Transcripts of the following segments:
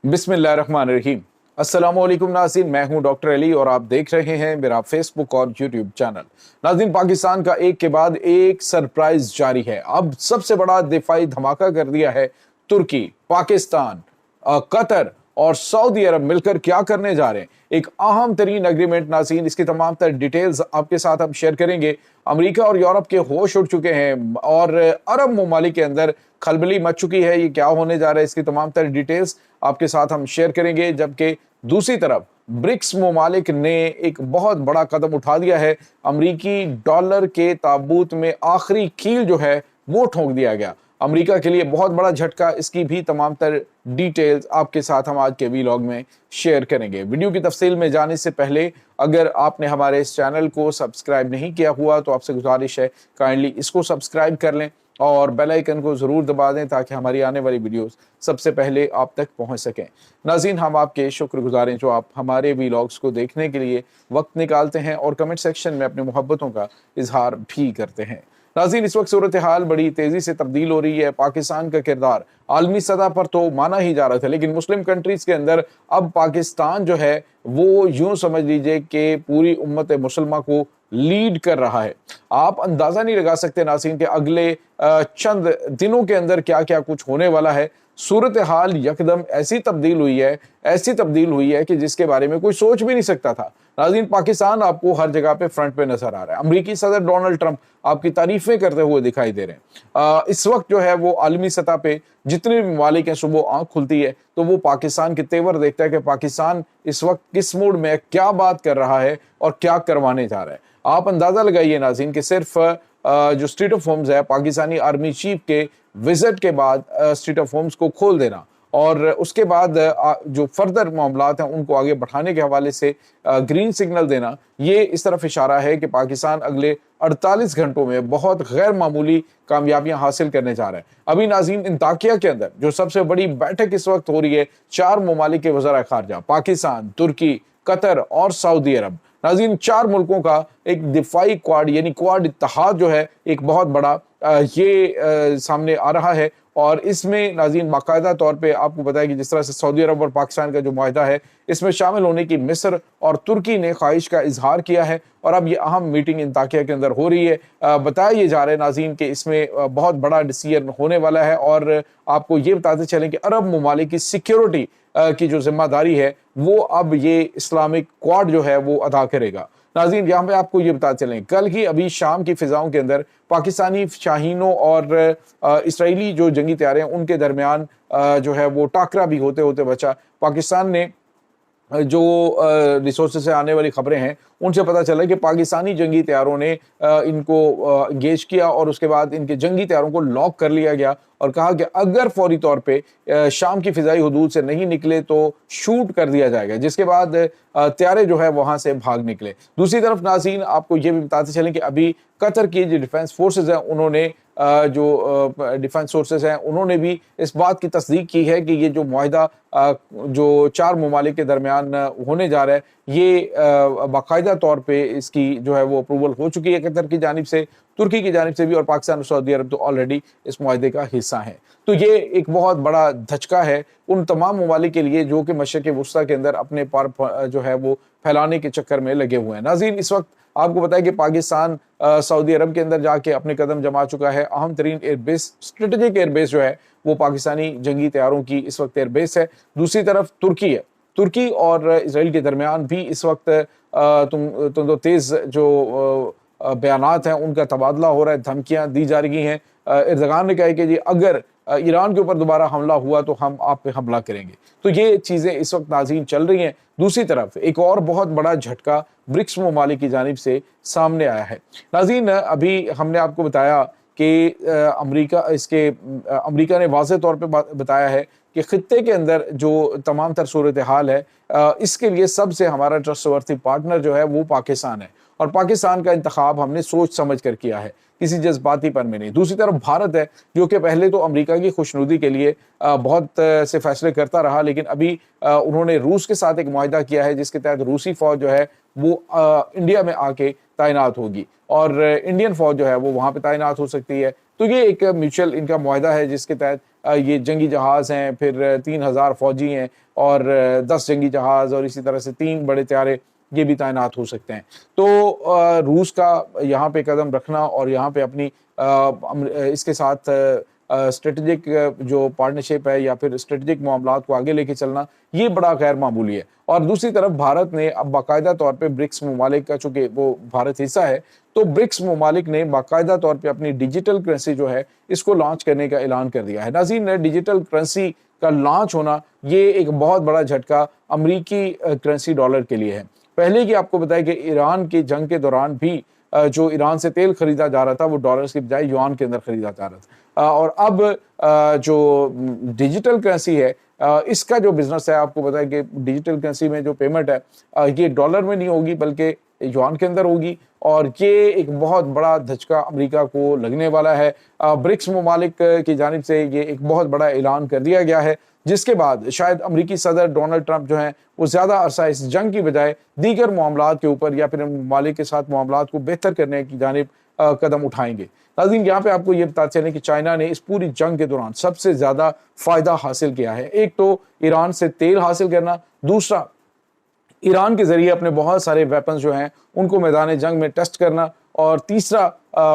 बिस्मिल्लाहिर्रहमानिर्रहीम। अस्सलामुअलैकुम नाज़रीन, मैं हूं डॉक्टर अली और आप देख रहे हैं मेरा फेसबुक और यूट्यूब चैनल। नाज़रीन, पाकिस्तान का एक के बाद एक सरप्राइज जारी है। अब सबसे बड़ा दिफाई धमाका कर दिया है तुर्की, पाकिस्तान, कतर और सऊदी अरब मिलकर क्या करने जा रहे हैं। एक अहम तरीन एग्रीमेंट नाज़रीन, इसकी तमाम तर डिटेल्स आपके साथ हम शेयर करेंगे। अमेरिका और यूरोप के होश उड़ चुके हैं और अरब ममालिक के अंदर खलबली मच चुकी है। ये क्या होने जा रहा है, इसकी तमाम तर डिटेल्स आपके साथ हम शेयर करेंगे। जबकि दूसरी तरफ ब्रिक्स ममालिक ने एक बहुत बड़ा कदम उठा दिया है। अमरीकी डॉलर के ताबूत में आखिरी कील जो है वो ठोंक दिया गया। अमेरिका के लिए बहुत बड़ा झटका, इसकी भी तमाम तर डिटेल्स आपके साथ हम आज के वीलॉग में शेयर करेंगे। वीडियो की तफसील में जाने से पहले अगर आपने हमारे इस चैनल को सब्सक्राइब नहीं किया हुआ तो आपसे गुजारिश है काइंडली इसको सब्सक्राइब कर लें और बेल आइकन को ज़रूर दबा दें ताकि हमारी आने वाली वीडियोस सबसे पहले आप तक पहुंच सकें। नाज़रीन, हम आपके शुक्रगुजार हैं जो आप हमारे वीलॉग्स को देखने के लिए वक्त निकालते हैं और कमेंट सेक्शन में अपनी मोहब्बतों का इजहार भी करते हैं। नाज़रीन, इस वक्त सूरत हाल बड़ी तेज़ी से तब्दील हो रही है। पाकिस्तान का किरदार आलमी सतह पर तो माना ही जा रहा था, लेकिन मुस्लिम कंट्रीज़ के अंदर अब पाकिस्तान जो है वो यूं समझ लीजिए कि पूरी उम्मत मुसलमा को लीड कर रहा है। आप अंदाज़ा नहीं लगा सकते नाज़रीन कि अगले चंद दिनों के अंदर क्या क्या कुछ होने वाला है। सूरत हाल यकदम ऐसी तब्दील हुई है कि जिसके बारे में कोई सोच भी नहीं सकता था। नाज़रीन, पाकिस्तान आपको हर जगह पे फ्रंट पे नजर आ रहा है। अमेरिकी सदर डोनाल्ड ट्रंप आपकी तारीफें करते हुए दिखाई दे रहे हैं। इस वक्त जो है वो आलमी सतह पे जितने भी ममालिक हैं, सुबह आंख खुलती है तो वो पाकिस्तान के तेवर देखता है कि पाकिस्तान इस वक्त किस मूड में क्या बात कर रहा है और क्या करवाने जा रहा है। आप अंदाजा लगाइए नाज़रीन कि सिर्फ जो स्ट्रीट ऑफ होम्स है, पाकिस्तानी आर्मी चीफ के विजिट के बाद स्ट्रीट ऑफ होम्स को खोल देना और उसके बाद जो फर्दर मामलात हैं उनको आगे बढ़ाने के हवाले से ग्रीन सिग्नल देना, ये इस तरफ इशारा है कि पाकिस्तान अगले 48 घंटों में बहुत गैर मामूली कामयाबियां हासिल करने जा रहा है। अभी नाज़रीन, इंताकिया के अंदर जो सबसे बड़ी बैठक इस वक्त हो रही है, 4 ममालिक के वज़रा खारजा पाकिस्तान, तुर्की, कतर और सऊदी अरब। नाज़रीन, 4 मुल्कों का एक दिफाई क्वाड यानी क्वाड इत्तेहाद जो है एक बहुत बड़ा सामने आ रहा है और इसमें नाज़रीन बाकायदा तौर पे आपको बताया कि जिस तरह से सऊदी अरब और पाकिस्तान का जो मुआहदा है इसमें शामिल होने की मिस्र और तुर्की ने ख्वाहिश का इजहार किया है और अब ये अहम मीटिंग इंताकिया के अंदर हो रही है। बताया ये जा रहा है नाज़रीन कि इसमें बहुत बड़ा डिसीजन होने वाला है और आपको ये बताते चलें कि अरब ममालिक की सिक्योरिटी की जो जिम्मेदारी है वो अब ये इस्लामिक क्वाड जो है वो अदा करेगा। नाज़रीन, यहाँ पे आपको ये बताते चलें, कल ही अभी शाम की फिजाओं के अंदर पाकिस्तानी शाहीनों और इसराइली जो जंगी तैयारे हैं उनके दरमियान जो है वो टाकरा भी होते होते बचा। पाकिस्तान ने जो रिसोर्सेज से आने वाली खबरें हैं उनसे पता चला कि पाकिस्तानी जंगी तैयारों ने इनको एंगेज किया और उसके बाद इनके जंगी तैयारों को लॉक कर लिया गया और कहा कि अगर फौरी तौर पे शाम की फिजाई हुदूद से नहीं निकले तो शूट कर दिया जाएगा, जिसके बाद तैयारे जो है वहां से भाग निकले। दूसरी तरफ नाज़रीन, आपको ये भी बताते चलें कि अभी कतर की जो डिफेंस फोर्सेज हैं उन्होंने जो डिफेंस सोर्सेज हैं उन्होंने भी इस बात की तस्दीक की है कि ये जो मुआहदा जो 4 ममालिक के दरमियान होने जा रहा है ये बाकायदा तौर पे इसकी जो है वो अप्रूवल हो चुकी है कतर की जानिब से, तुर्की की जानिब से भी और पाकिस्तान और सऊदी अरब तो ऑलरेडी इस मुआहदे का हिस्सा है। तो ये एक बहुत बड़ा धचका है उन तमाम ममालिक के लिए जो कि मशरिक़ वुस्ता के अंदर अपने पर जो है वो फैलाने के चक्कर में लगे हुए हैं। नाज़रीन, इस वक्त आपको पता है कि पाकिस्तान सऊदी अरब के अंदर जाके अपने कदम जमा चुका है। अहम तरीन एयरबेस, स्ट्रेटेजिक एयरबेस जो है वो पाकिस्तानी जंगी तैयारों की इस वक्त एयरबेस है। दूसरी तरफ तुर्की है, तुर्की और इसराइल के दरमियान भी इस वक्त तुम तो तेज़ जो बयानात हैं उनका तबादला हो रहा है, धमकियां दी जा रही हैं। एर्दोगान ने कहा है कि जी अगर ईरान के ऊपर दोबारा हमला हुआ तो हम आप पे हमला करेंगे। तो ये चीज़ें इस वक्त नाज़रीन चल रही हैं। दूसरी तरफ एक और बहुत बड़ा झटका ब्रिक्स ममालिक की जानिब से सामने आया है। नाज़रीन, अभी हमने आपको बताया कि अमेरिका ने वाज़ेह तौर पे बताया है कि खित्ते के अंदर जो तमाम तर सूरत हाल है इसके लिए सबसे हमारा ट्रस्टवर्थी पार्टनर जो है वो पाकिस्तान है और पाकिस्तान का इंतखाब हमने सोच समझ कर किया है, किसी जज्बातीपन में नहीं। दूसरी तरफ भारत है जो कि पहले तो अमेरिका की खुशनुदी के लिए बहुत से फैसले करता रहा, लेकिन अभी उन्होंने रूस के साथ एक मुआहदा किया है जिसके तहत रूसी फौज जो है वो इंडिया में आके तैनात होगी और इंडियन फौज जो है वो वहाँ पे तैनात हो सकती है। तो ये एक म्यूचुअल इनका मुआहदा है जिसके तहत ये जंगी जहाज़ हैं, फिर 3000 फौजी हैं और 10 जंगी जहाज़ और इसी तरह से 3 बड़े त्यारे ये भी तैनात हो सकते हैं। तो रूस का यहाँ पे कदम रखना और यहाँ पे अपनी इसके साथ स्ट्रेटेजिक जो पार्टनरशिप है या फिर स्ट्रेटेजिक मामलात को आगे लेके चलना, ये बड़ा गैर मामूली है। और दूसरी तरफ भारत ने अब बाकायदा तौर पे ब्रिक्स ममालिक का, चूंकि वो भारत हिस्सा है, तो ब्रिक्स ममालिक ने बाकायदा तौर पे अपनी डिजिटल करेंसी जो है इसको लॉन्च करने का ऐलान कर दिया है। नाज़रीन, डिजिटल करेंसी का लॉन्च होना ये एक बहुत बड़ा झटका अमरीकी करेंसी डॉलर के लिए है। पहले की आपको बताया कि ईरान की जंग के दौरान भी जो ईरान से तेल खरीदा जा रहा था वो डॉलर्स की बजाय युआन के अंदर खरीदा जा रहा था। और अब जो डिजिटल करेंसी है, इसका जो बिजनेस है, आपको पता है कि डिजिटल करेंसी में जो पेमेंट है ये डॉलर में नहीं होगी बल्कि युआन के अंदर होगी, और ये एक बहुत बड़ा धचका अमेरिका को लगने वाला है। ब्रिक्स ममालिक की जानिब से ये एक बहुत बड़ा ऐलान कर दिया गया है, जिसके बाद शायद अमेरिकी सदर डोनाल्ड ट्रंप जो हैं वो ज़्यादा अरसा इस जंग की बजाय दीगर मामलात के ऊपर या फिर ममालिक के साथ मामलात को बेहतर करने की जानिब कदम उठाएंगे। नाज़रीन, यहाँ पे आपको ये बताते चलें कि चाइना ने इस पूरी जंग के दौरान सबसे ज़्यादा फ़ायदा हासिल किया है। एक तो ईरान से तेल हासिल करना, दूसरा ईरान के ज़रिए अपने बहुत सारे वेपन्स जो हैं उनको मैदान जंग में टेस्ट करना, और तीसरा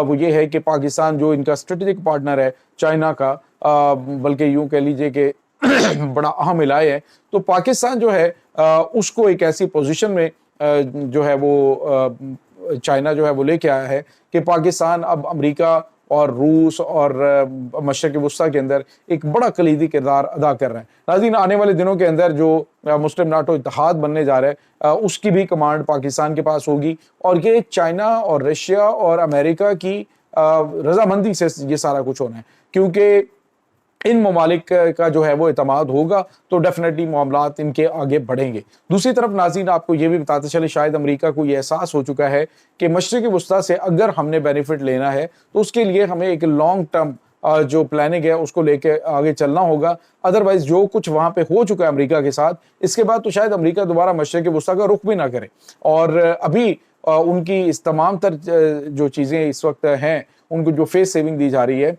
वो ये है कि पाकिस्तान जो इनका स्ट्रेटेजिक पार्टनर है चाइना का, बल्कि यूँ कह लीजिए कि बड़ा अहम इलाक़ा है, तो पाकिस्तान जो है उसको एक ऐसी पोजीशन में जो है वो चाइना जो है वो लेके आया है कि पाकिस्तान अब अमेरिका और रूस और मशरक़ वस्ता के अंदर एक बड़ा कलीदी किरदार अदा कर रहा है। नाज़रीन, आने वाले दिनों के अंदर जो मुस्लिम नाटो इत्तेहाद बनने जा रहा है उसकी भी कमांड पाकिस्तान के पास होगी, और ये चाइना और रशिया और अमेरिका की रजामंदी से ये सारा कुछ होना है, क्योंकि इन ममालिक का जो है वो एतमाद होगा तो डेफिनेटली मामलात इनके आगे बढ़ेंगे। दूसरी तरफ नाज़रीन, आपको ये भी बताते चले, शायद अमेरिका को ये एहसास हो चुका है कि मशरिक़ वस्ता से अगर हमने बेनिफिट लेना है तो उसके लिए हमें एक लॉन्ग टर्म जो प्लानिंग है उसको लेके आगे चलना होगा। अदरवाइज जो कुछ वहाँ पे हो चुका है अमेरिका के साथ, इसके बाद तो शायद अमेरिका दोबारा मशरिक़ वस्ता का रुख भी ना करे। और अभी उनकी इस तमाम तर जो चीज़ें इस वक्त हैं, उनको जो फेस सेविंग दी जा रही है,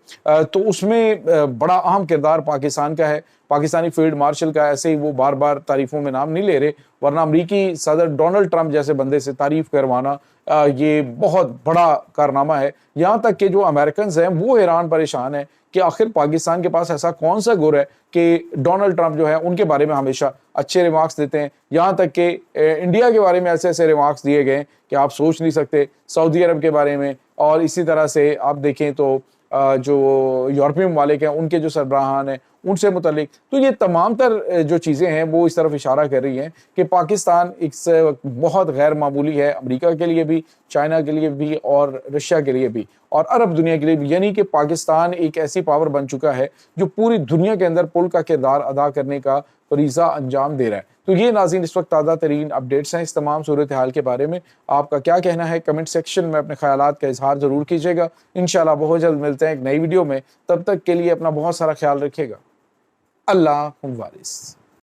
तो उसमें बड़ा अहम किरदार पाकिस्तान का है, पाकिस्तानी फील्ड मार्शल का। ऐसे ही वो बार बार तारीफ़ों में नाम नहीं ले रहे, वरना अमरीकी सदर डोनाल्ड ट्रंप जैसे बंदे से तारीफ़ करवाना ये बहुत बड़ा कारनामा है। यहाँ तक कि जो अमेरिकन हैं वो हैरान परेशान हैं कि आखिर पाकिस्तान के पास ऐसा कौन सा गुर है कि डोनाल्ड ट्रंप जो है उनके बारे में हमेशा अच्छे रिमार्क्स देते हैं। यहाँ तक कि इंडिया के बारे में ऐसे ऐसे रिमार्क्स दिए गए कि आप सोच नहीं सकते, सऊदी अरब के बारे में, और इसी तरह से आप देखें तो जो यूरोपीय ममालिक हैं उनके जो सरबराहान हैं उनसे मुतल्लिक। तो ये तमाम तर जो चीज़ें हैं वो इस तरफ इशारा कर रही हैं कि पाकिस्तान एक बहुत गैर मामूली है, अमेरिका के लिए भी, चाइना के लिए भी और रशिया के लिए भी और अरब दुनिया के लिए भी। यानी कि पाकिस्तान एक ऐसी पावर बन चुका है जो पूरी दुनिया के अंदर पुल का किरदार अदा करने का फरीज़ा अंजाम दे रहा है। तो ये नाज़रीन इस वक्त ताज़ा तरीन अपडेट्स हैं इस तमाम सूरत हाल के बारे में। आपका क्या कहना है कमेंट सेक्शन में अपने ख्यालात का इजहार ज़रूर कीजिएगा। इंशाल्लाह बहुत जल्द मिलते हैं एक नई वीडियो में, तब तक के लिए अपना बहुत सारा ख्याल रखिएगा। अल्लाह वारिस।